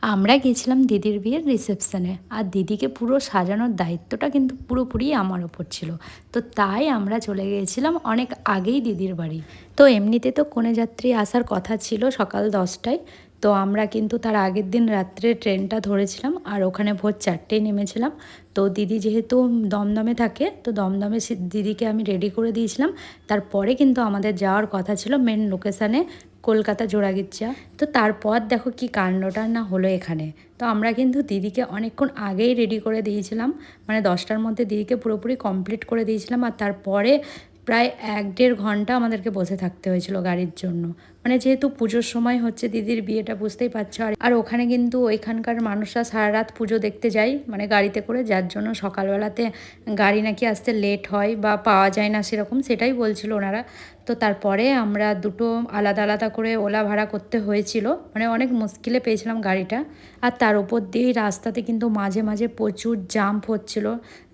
আমরা গেছিলাম দিদির বিয়ের রিসেপশনে, আর দিদিকে পুরো সাজানোর দায়িত্বটা কিন্তু পুরোপুরি আমার ওপর ছিল। তো তাই আমরা চলে গিয়েছিলাম অনেক আগেই দিদির বাড়ি। তো এমনিতে তো কনে যাত্রী আসার কথা ছিল সকাল 10টায়। তো আমরা কিন্তু তার আগের দিন রাত্রে ট্রেনটা ধরেছিলাম, আর ওখানে ভোর 4টেয় নেমেছিলাম। তো দিদি যেহেতু দমদমে থাকে, তো দমদমে দিদিকে আমি রেডি করে দিয়েছিলাম। তারপরে কিন্তু আমাদের যাওয়ার কথা ছিল মেন লোকেশানে, কলকাতা জোড়াগির্জা। তো তারপর দেখো কি কাণ্ডটা না হলো এখানে। তো আমরা কিন্তু দিদিকে অনেকক্ষণ আগেই রেডি করে দিয়েছিলাম, মানে 10টার মধ্যে দিদিকে পুরোপুরি কমপ্লিট করে দিয়েছিলাম। আর তারপরে প্রায় 1-1.5 ঘন্টা আমাদেরকে বসে থাকতে হয়েছিল গাড়ির জন্য, মানে যেহেতু পুজোর সময় হচ্ছে দিদির বিয়েটা, বুঝতেই পারছো। আর ওখানে কিন্তু ওইখানকার মানুষরা সারা রাত পুজো দেখতে যায় মানে গাড়িতে করে, যার জন্য সকালবেলাতে গাড়ি নাকি আসতে লেট হয় বা পাওয়া যায় না সেরকম, সেটাই বলছিল ওনারা। তো তারপরে আমরা দুটো আলাদা আলাদা করে ওলা ভাড়া করতে হয়েছিল, মানে অনেক মুশকিলে পেয়েছিলাম গাড়িটা। আর তার উপর দিয়েই রাস্তাতে কিন্তু মাঝে মাঝে প্রচুর জাম্প হচ্ছিল,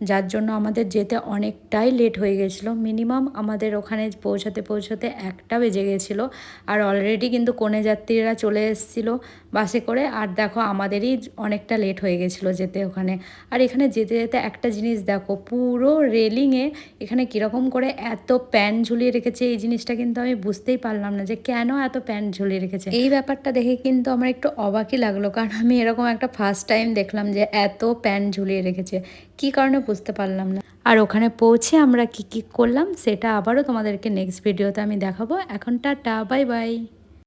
যার জন্য আমাদের যেতে অনেকটাই লেট হয়ে গেছিলো। মিনিমাম আমাদের ওখানে পৌঁছাতে পৌঁছাতে 1টা বেজে গেছিলো। আর অলরেডি কিন্তু কনে যাত্রীরা চলে এসেছিলো বাসে করে, আর দেখো আমাদেরই অনেকটা লেট হয়ে গেছিলো যেতে ওখানে। আর এখানে যেতে যেতে একটা জিনিস দেখো, পুরো রেলিংয়ে এখানে কীরকম করে এত প্যান ঝুলিয়ে রেখেছে, এই জিনিসটা কিন্তু আমি বুঝতেই পারলাম না যে কেন এত প্যান ঝুলিয়ে রেখেছে। এই ব্যাপারটা দেখে কিন্তু আমার একটু অবাকই লাগলো, কারণ আমি এরকম একটা ফার্স্ট টাইম দেখলাম যে এত প্যান ঝুলিয়ে রেখেছে। কী কারণে বুঝতে পারলাম না। আর ওখানে পৌঁছে আমরা কি কি করলাম সেটা আবারও তোমাদেরকে নেক্সট ভিডিওতে আমি দেখাবো। এখন টাটা, বাই বাই।